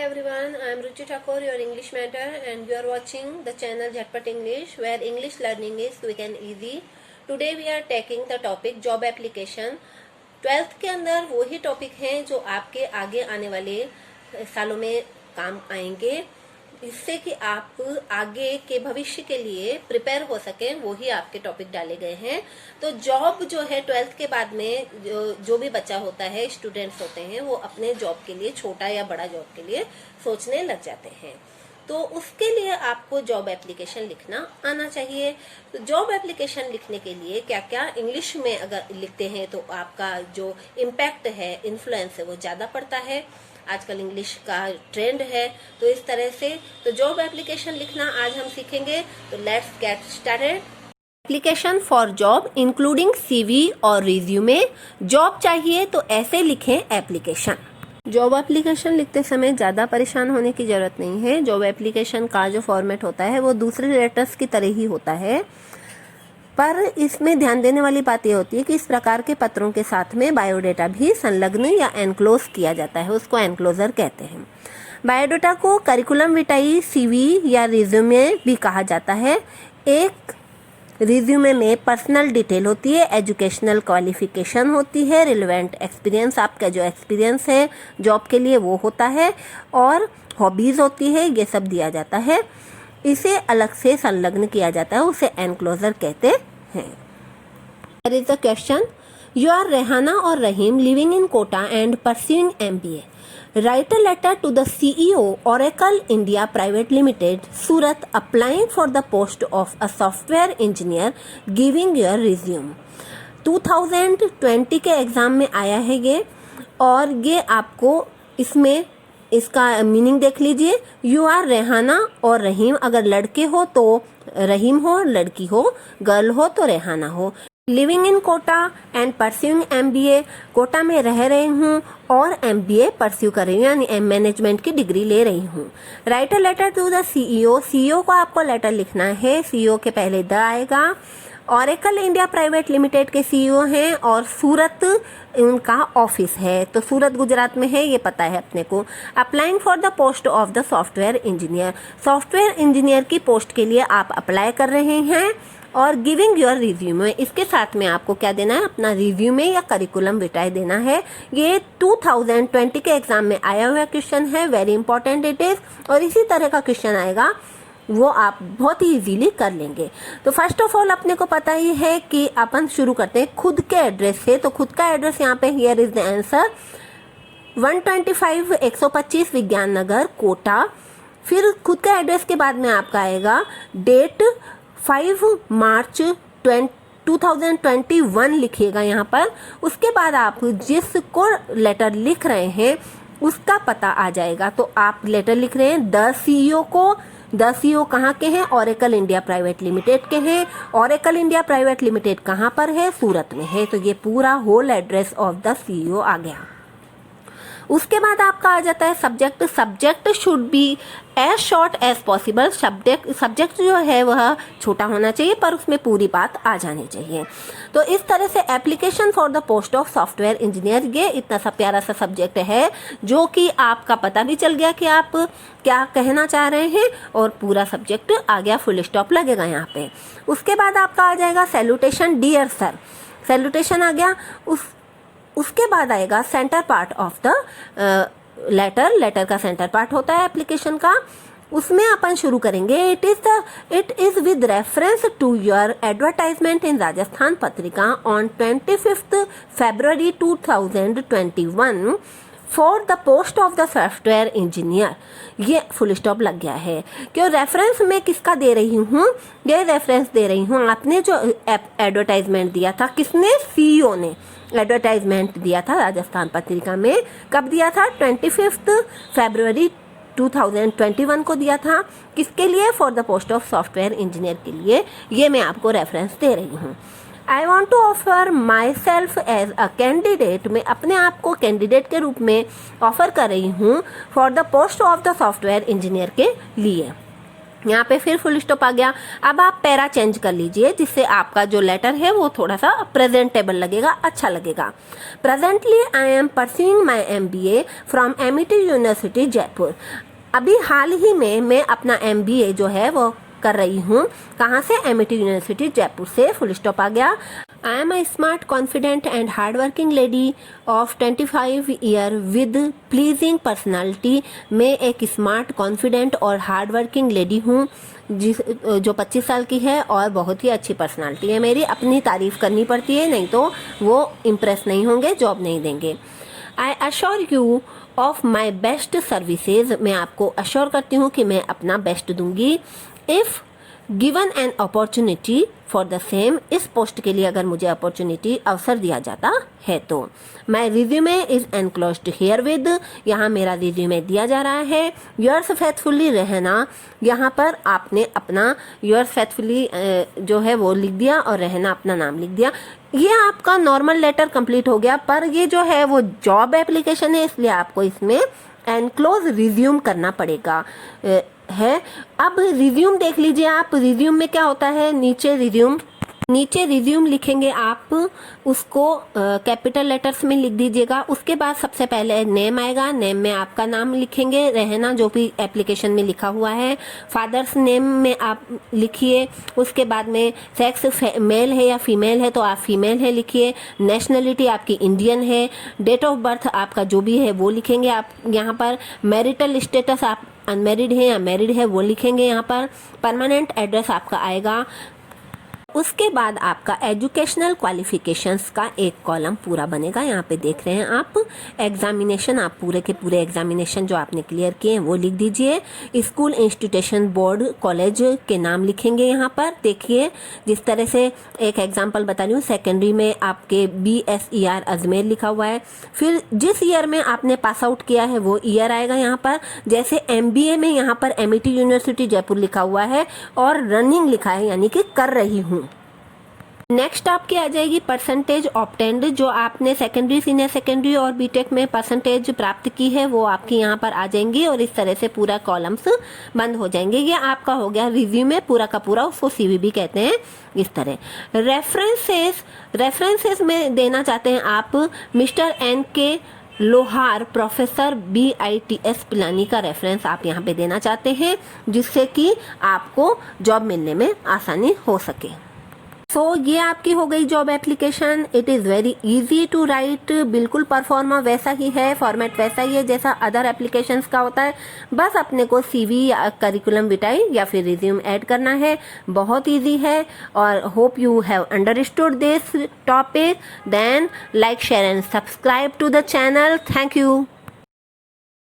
everyone, I am Ruchi Thakur, your English mentor, and you are watching the channel Jhatpat English, where English learning is quick and easy. Today we are taking the topic job application. 12th के अंदर वही topic हैं जो आपके आगे आने वाले सालों में काम आएंगे, इससे कि आप आगे के भविष्य के लिए प्रिपेयर हो सकें, वही आपके टॉपिक डाले गए हैं। तो जॉब जो है 12th के बाद में जो भी बच्चा होता है, स्टूडेंट्स होते हैं, वो अपने जॉब के लिए, छोटा या बड़ा जॉब के लिए सोचने लग जाते हैं। तो उसके लिए आपको जॉब एप्लीकेशन लिखना आना चाहिए। तो जॉब एप्लीकेशन लिखने के लिए क्या क्या इंग्लिश में अगर लिखते हैं तो आपका जो इम्पैक्ट है, इन्फ्लुएंस है, वो ज़्यादा पड़ता है। आजकल इंग्लिश का ट्रेंड है, तो इस तरह से तो जॉब एप्लीकेशन लिखना आज हम सीखेंगे। तो let's get started. Application for job including CV और रिज्यूमे। जॉब चाहिए तो ऐसे लिखें एप्लीकेशन। जॉब एप्लीकेशन लिखते समय ज़्यादा परेशान होने की ज़रूरत नहीं है। जॉब एप्लीकेशन का जो फॉर्मेट होता है वो दूसरे लेटर्स की तरह ही होता है, पर इसमें ध्यान देने वाली बात यह होती है कि इस प्रकार के पत्रों के साथ में बायोडेटा भी संलग्न या एनक्लोज किया जाता है, उसको एनक्लोजर कहते हैं। बायोडेटा को करिकुलम विटाई, सीवी या रिज्यूमे भी कहा जाता है। एक रिज्यूमे में पर्सनल डिटेल होती है, एजुकेशनल क्वालिफिकेशन होती है, रिलेवेंट एक्सपीरियंस, आपका जो एक्सपीरियंस है जॉब के लिए वो होता है, और हॉबीज़ होती है, ये सब दिया जाता है। इसे अलग से संलग्न किया जाता है, उसे एनक्लोजर कहते हैं। There is a question. You are Rehana or Rahim living in Kota and pursuing MBA. Write a letter to the CEO, Oracle India Private Limited, Surat, applying for the post of a software engineer, giving your resume. 2020 के exam में आया है ये, और ये आपको इसमें इसका मीनिंग देख लीजिए। यू आर रेहाना और रहीम, अगर लड़के हो तो रहीम हो, लड़की हो, गर्ल हो तो रेहाना हो। Living in Kota and pursuing MBA, Kota में रह रही हूँ और MBA परस्यू कर रही हूँ, यानी मैनेजमेंट की डिग्री ले रही हूँ। Write a letter to the CEO, CEO को आपको लेटर लिखना है, CEO के पहले द आएगा। ऑरेकल इंडिया प्राइवेट लिमिटेड के CEO हैं और सूरत उनका ऑफिस है, तो सूरत गुजरात में है, ये पता है अपने को। Applying for the post of the software engineer, software engineer की पोस्ट के लिए आप अप्लाई कर रहे हैं। और गिविंग योर रिज्यूमे, इसके साथ में आपको क्या देना है, अपना रिज्यूमे या करिकुलम विटाई देना है। ये 2020 के एग्जाम में आया हुआ क्वेश्चन है, वेरी इंपॉर्टेंट इट इज़, और इसी तरह का क्वेश्चन आएगा, वो आप बहुत ही इजीली कर लेंगे। तो फर्स्ट ऑफ ऑल अपने को पता ही है कि अपन शुरू करते हैं खुद के एड्रेस से। तो खुद का एड्रेस यहाँ पे हियर इज द आंसर, 125 विज्ञान नगर, कोटा। फिर खुद का एड्रेस के बाद में आपका आएगा डेट 5 मार्च 2021 लिखिएगा यहाँ पर। उसके बाद आप जिसको लेटर लिख रहे हैं उसका पता आ जाएगा। तो आप लेटर लिख रहे हैं द CEO को, द CEO कहाँ के हैं, ऑरेकल इंडिया प्राइवेट लिमिटेड के हैं। ऑरेकल इंडिया प्राइवेट लिमिटेड कहाँ पर है, सूरत में है। तो ये पूरा whole address of the CEO आ गया। उसके बाद आपका आ जाता है subject. Subject should be as short as possible. Subject जो है वह छोटा होना चाहिए, पर उसमें पूरी बात आ जानी चाहिए। तो इस तरह से application for the post of software engineer, ये इतना सा प्यारा सा सब्जेक्ट है जो कि आपका पता भी चल गया कि आप क्या कहना चाह रहे हैं, और पूरा सब्जेक्ट आ गया, फुल स्टॉप लगेगा यहाँ पे। उसके बाद आपका आ जाएगा सैल्यूटेशन, डियर सर, सैल्यूटेशन आ गया। उसके बाद आएगा centre part of the letter. Letter का सेंटर पार्ट होता है एप्लीकेशन का, उसमें अपन शुरू करेंगे। It is with reference to your advertisement in Rajasthan Patrika on 25 February 2021 for the post of the software engineer. ये फुल स्टॉप लग गया है। क्यों रेफरेंस में किसका दे रही हूँ, ये रेफरेंस दे रही हूँ, आपने जो एडवर्टाइजमेंट दिया था, किसने, CEO ने एडवर्टाइजमेंट दिया था राजस्थान पत्रिका में। कब दिया था, 25 फरवरी 2021 को दिया था। किसके लिए, for the post of software engineer के लिए। ये मैं आपको रेफरेंस दे रही हूँ। I want to offer myself as a candidate, मैं अपने आप को कैंडिडेट के रूप में ऑफर कर रही हूँ for the post of the software engineer के लिए। यहाँ पे फिर फुल स्टॉप आ गया। अब आप पैरा चेंज कर लीजिए जिससे आपका जो लेटर है वो थोड़ा सा प्रेजेंटेबल लगेगा, अच्छा लगेगा। Presently I am pursuing my MBA from Amity university Jaipur. अभी हाल ही में मैं अपना MBA जो है वो कर रही हूँ। कहाँ से? एमिटी यूनिवर्सिटी जयपुर से। फुल स्टॉप आ गया। I am a smart confident and hard working lady of 25 year with pleasing personality. मैं एक स्मार्ट कॉन्फिडेंट और हार्ड वर्किंग लेडी हूँ जो 25 साल की है और बहुत ही अच्छी पर्सनालिटी है मेरी। अपनी तारीफ करनी पड़ती है, नहीं तो वो इम्प्रेस नहीं होंगे, जॉब नहीं देंगे। I assure you of my best services. मैं आपको अश्योर करती हूँ कि मैं अपना बेस्ट दूंगी। If given an opportunity for the same. इस पोस्ट के लिए अगर मुझे अपॉर्चुनिटी अवसर दिया जाता है तो। My resume is enclosed herewith. यहाँ मेरा रिज्यूमे दिया जा रहा है। योर्स फेथफुली रहना, यहाँ पर आपने अपना योर्स फेथफुली जो है वो लिख दिया और रहना अपना नाम लिख दिया। ये आपका नॉर्मल लेटर कंप्लीट हो गया, पर ये जो है वो जॉब एप्लीकेशन है, इसलिए आपको इसमें एनक्लोज रिज्यूम करना पड़ेगा है। अब रिज्यूम देख लीजिए आप। रिज्यूम में क्या होता है? नीचे रिज्यूम लिखेंगे आप, उसको कैपिटल लेटर्स में लिख दीजिएगा। उसके बाद सबसे पहले नेम आएगा। नेम में आपका नाम लिखेंगे, रहना जो भी एप्लीकेशन में लिखा हुआ है। फादर्स नेम में आप लिखिए। उसके बाद में सेक्स मेल है या फीमेल है तो आप फीमेल है लिखिए। नेशनलिटी आपकी इंडियन है। डेट ऑफ बर्थ आपका जो भी है वो लिखेंगे आप यहाँ पर। मैरिटल स्टेटस आप अनमैरिड है या मैरिड है वो लिखेंगे यहाँ पर। परमानेंट एड्रेस आपका आएगा। उसके बाद आपका एजुकेशनल क्वालिफिकेशंस का एक कॉलम पूरा बनेगा। यहाँ पे देख रहे हैं आप। एग्जामिनेशन, आप पूरे के पूरे एग्जामिनेशन जो आपने क्लियर किए हैं वो लिख दीजिए। स्कूल, इंस्टीट्यूशन, बोर्ड, कॉलेज के नाम लिखेंगे यहाँ पर। देखिए जिस तरह से एक एग्जाम्पल बता रही हूँ। सेकेंडरी में आपके BSER अजमेर लिखा हुआ है। फिर जिस ईयर में आपने पास आउट किया है वो ईयर आएगा यहाँ पर। जैसे MBA में यहाँ पर एमिटी यूनिवर्सिटी जयपुर लिखा हुआ है और रनिंग लिखा है, यानी कि कर रही हूँ। नेक्स्ट आपकी आ जाएगी परसेंटेज ऑब्टेन्ड। जो आपने सेकेंडरी, सीनियर सेकेंडरी और बीटेक में परसेंटेज प्राप्त की है वो आपकी यहाँ पर आ जाएंगी और इस तरह से पूरा कॉलम्स बंद हो जाएंगे। ये आपका हो गया रिज्यूमे पूरा का पूरा, उसको CV भी कहते हैं। इस तरह रेफरेंसेस में देना चाहते हैं आप मिस्टर NK लोहार, प्रोफेसर BITS पिलानी का रेफरेंस आप यहाँ पे देना चाहते हैं, जिससे कि आपको जॉब मिलने में आसानी हो सके। सो ये आपकी हो गई job application. It is very easy to write. बिल्कुल परफॉर्मा वैसा ही है, फॉर्मेट वैसा ही है जैसा अदर एप्लीकेशंस का होता है। बस अपने को CV या करिकुलम विटाई या फिर रिज्यूम ऐड करना है। बहुत इजी है और hope you have understood this topic. Then like, share and subscribe to the channel. Thank you.